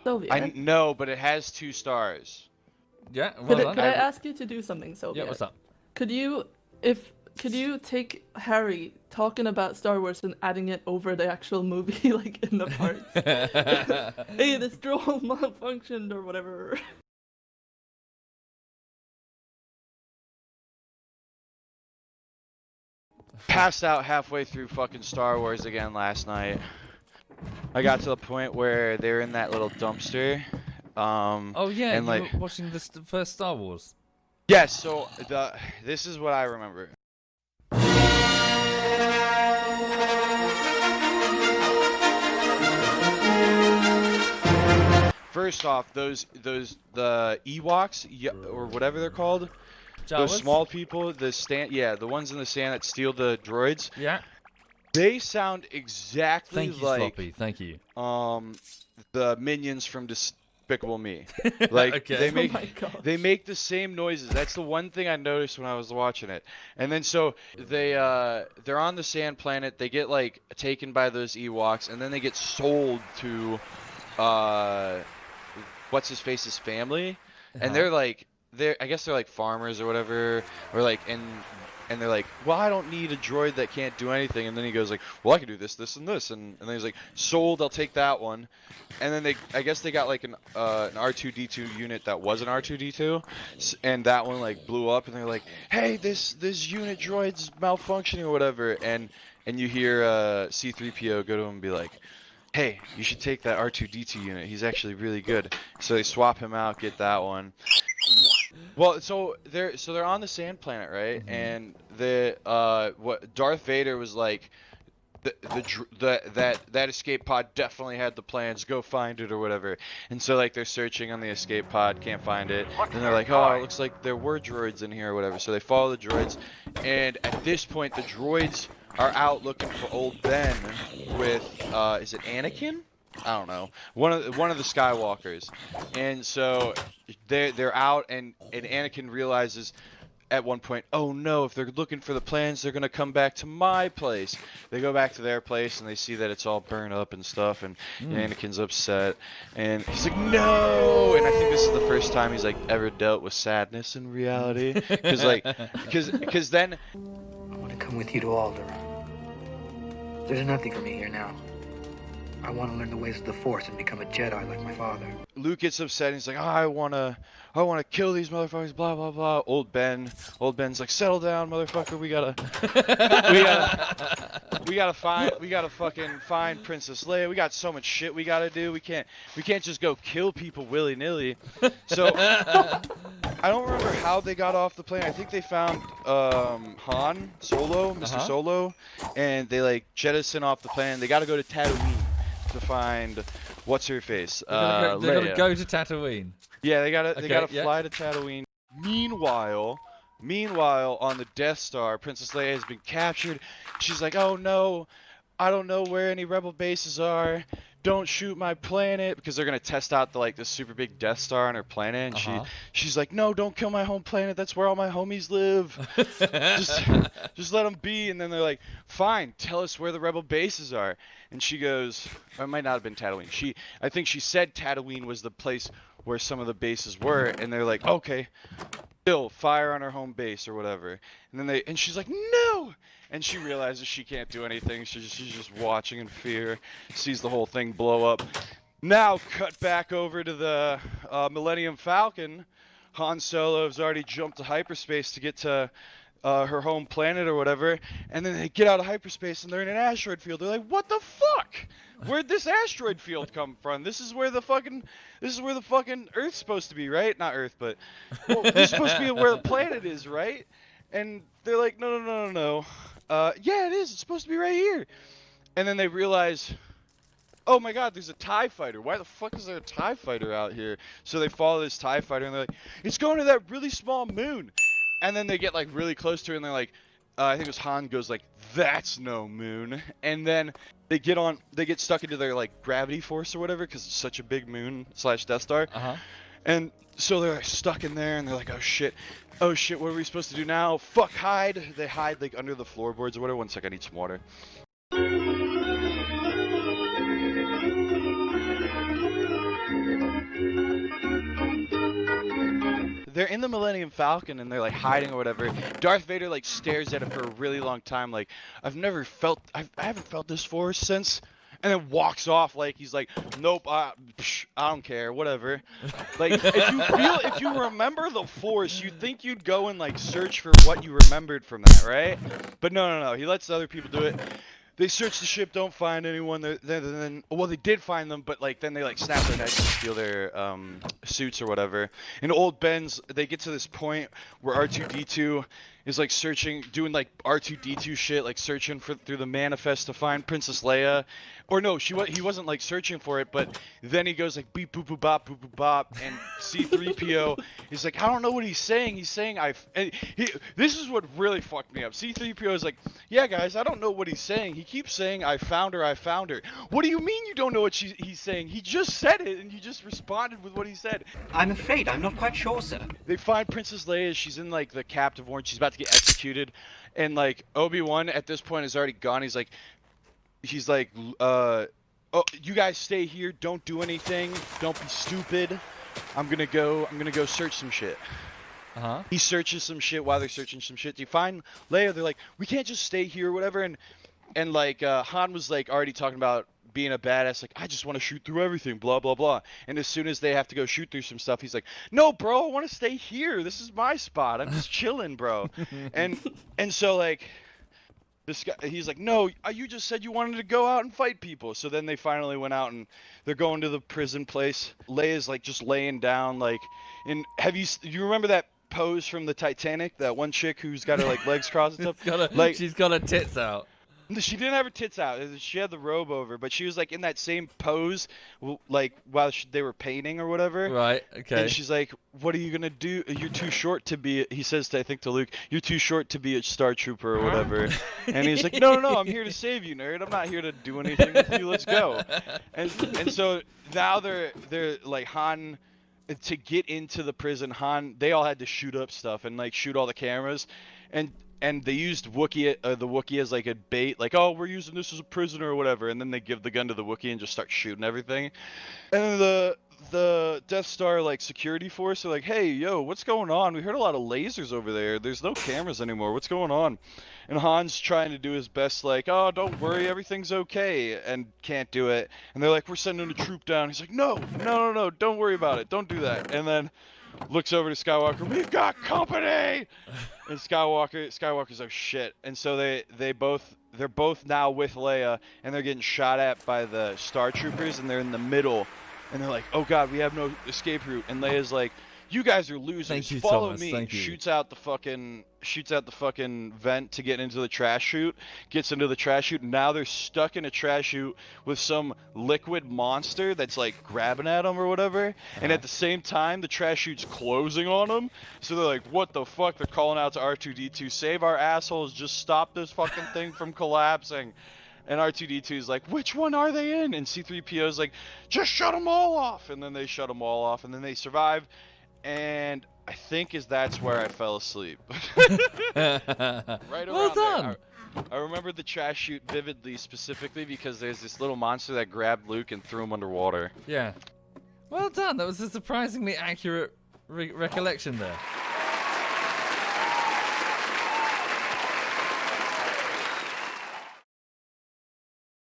I Soviet. know, but it has 2 stars. Yeah, well done. Could I ask you to do something, Soviet? Yeah, what's up? Could you, could you take Harry talking about Star Wars and adding it over the actual movie, like in the parts? Hey, this drone malfunctioned or whatever. Passed out halfway through fucking Star Wars again last night. I got to the point where they were in that little dumpster. Oh yeah, and you like, were watching the first Star Wars. yes, so this is what I remember. First off, the Ewoks, or whatever they're called, those Jawas? small people, the ones in the stand that steal the droids. Yeah. They sound exactly Thank you, like Sloppy. Thank you. the minions from Despicable Me. Like Okay. they make the same noises. That's the one thing I noticed when I was watching it. And then so they're on the sand planet. They get like taken by those Ewoks, and then they get sold to what's his face's family, and I guess they're like farmers or whatever, or like and they're like, well, I don't need a droid that can't do anything. And then he goes like, well, I can do this, this, and this. And then he's like, sold, I'll take that one. And then I guess they got like an R2-D2 unit that was an R2-D2, and that one like blew up. And they're like, hey, this unit droid's malfunctioning or whatever. And you hear C-3PO go to him and be like, hey, you should take that R2-D2 unit. He's actually really good. So they swap him out, get that one. Well, so they're on the sand planet, right? And what Darth Vader was like, that escape pod definitely had the plans. Go find it or whatever. And so like they're searching on the escape pod, can't find it. And they're like, oh, it looks like there were droids in here or whatever. So they follow the droids, and at this point, the droids are out looking for old Ben with is it Anakin? I don't know, one of the Skywalkers. And so they're out, and Anakin realizes at one point, oh no, if they're looking for the plans, they're gonna come back to my place. They go back to their place and they see that it's all burned up and stuff, and Anakin's upset, and he's like, no. And I think this is the first time he's like ever dealt with sadness in reality, because then I want to come with you to Alderaan. There's nothing for me here now. I want to learn the ways of the Force and become a Jedi like my father. Luke gets upset and he's like, oh, I wanna kill these motherfuckers, blah blah blah. Old Ben's like, settle down, motherfucker. We gotta fucking find Princess Leia. We got so much shit we gotta do. We can't just go kill people willy nilly. So I don't remember how they got off the plane. I think they found Han Solo, Mr. Solo, and they like jettison off the plane. They gotta go to Tatooine to find what's her face. They gotta go to Tatooine. Yeah, they gotta fly to Tatooine. Meanwhile, on the Death Star, Princess Leia has been captured. She's like, oh no, I don't know where any rebel bases are. Don't shoot my planet, because they're gonna test out the super big Death Star on her planet. And she's like, no, don't kill my home planet. That's where all my homies live. just let them be. And then they're like, fine, tell us where the rebel bases are. And she goes, or it might not have been Tatooine. I think she said Tatooine was the place where some of the bases were, and they're like, okay, still fire on her home base or whatever. And then she's like, no. And she realizes she can't do anything. She's just watching in fear, sees the whole thing blow up. Now cut back over to the Millennium Falcon. Han Solo has already jumped to hyperspace to get to her home planet or whatever, and then they get out of hyperspace and they're in an asteroid field. They're like, what the fuck? Where'd this asteroid field come from? This is where the fucking Earth's supposed to be, right? Not Earth, but this is supposed to be where the planet is, right? And they're like, no. Yeah, it is. It's supposed to be right here. And then they realize, oh my god, there's a TIE fighter. Why the fuck is there a TIE fighter out here? So they follow this TIE fighter and they're like, it's going to that really small moon. And then they get like really close to it and they're like, I think it was Han goes like, that's no moon. And then they get stuck into their like gravity force or whatever, because it's such a big moon / Death Star. And so they're like stuck in there and they're like, oh shit, what are we supposed to do now? Fuck, hide. They hide like under the floorboards or whatever. One sec, I need some water. they're in the Millennium Falcon and they're like hiding or whatever. Darth Vader like stares at it for a really long time, like I haven't felt this force since, and then walks off like he's like, nope, I don't care, whatever. Like if you remember the force, you'd think you'd go and like search for what you remembered from that, right? But no, he lets other people do it. They search the ship, don't find anyone. Then well, they did find them, but like then they like snap their necks and steal their suits or whatever. In old Ben's, they get to this point where R2-D2 is like searching, doing like R2-D2 shit, like searching through the manifest to find Princess Leia. Or no, he wasn't like searching for it, but then he goes like beep boop boop bop, and C-3PO is like, I don't know what he's saying. He's saying this is what really fucked me up. C-3PO is like, yeah guys, I don't know what he's saying. He keeps saying I found her. What do you mean you don't know what he's saying? He just said it and you just responded with what he said. I'm afraid I'm not quite sure, sir. They find Princess Leia. She's in like the captive ward. She's about to get executed, and like Obi-Wan at this point is already gone. He's like, oh, you guys stay here. Don't do anything. Don't be stupid. I'm gonna go search some shit. He searches some shit while they're searching some shit. They find Leia. They're like, we can't just stay here or whatever. And like Han was like already talking about being a badass, like I just want to shoot through everything, blah blah blah. And as soon as they have to go shoot through some stuff, he's like, no bro, I want to stay here. This is my spot. I'm just chilling, bro. and so like this guy, he's like, no, you just said you wanted to go out and fight people. So then they finally went out and they're going to the prison place. Leia's like just laying down, like, and you remember that pose from the Titanic, that one chick who's got her like legs crossed and stuff? She's got her tits out. She didn't have her tits out. She had the robe over, but she was like in that same pose, like while they were painting or whatever. Right. Okay. And she's like, "What are you gonna do? You're too short to be." He says to, I think to Luke, "You're too short to be a Star Trooper or whatever." And he's like, "No, I'm here to save you, nerd. I'm not here to do anything with you. Let's go." And so now they're like Han. To get into the prison, Han, they all had to shoot up stuff and like shoot all the cameras, and they used the Wookiee as like a bait, like, oh, we're using this as a prisoner or whatever, and then they give the gun to the Wookiee and just start shooting everything. And then the Death Star like security force are like, hey, yo, what's going on? We heard a lot of lasers over there. There's no cameras anymore. What's going on? And Han's trying to do his best, like, oh, don't worry, everything's okay, and can't do it. And they're like, we're sending a troop down. He's like, no, don't worry about it. Don't do that. And then looks over to Skywalker, we've got company! And Skywalker's like, shit. And so they're both now with Leia, and they're getting shot at by the Star Troopers, and they're in the middle. And they're like, oh god, we have no escape route. And Leia's like, you guys are losers. Thank you, Follow Thomas. me. Thank you. Shoots out the fucking vent to get into the trash chute. Gets into the trash chute. Now they're stuck in a trash chute with some liquid monster that's like grabbing at them or whatever. And at the same time, the trash chute's closing on them. So they're like, what the fuck? They're calling out to R2-D2, save our assholes. Just stop this fucking thing from collapsing. And R2-D2 is like, which one are they in? And C-3PO is like, just shut them all off. And then they shut them all off, and then they survive. And I think that's where I fell asleep. Right around Well done. there. I remember the trash chute vividly, specifically because there's this little monster that grabbed Luke and threw him underwater. Yeah. Well done. That was a surprisingly accurate recollection there.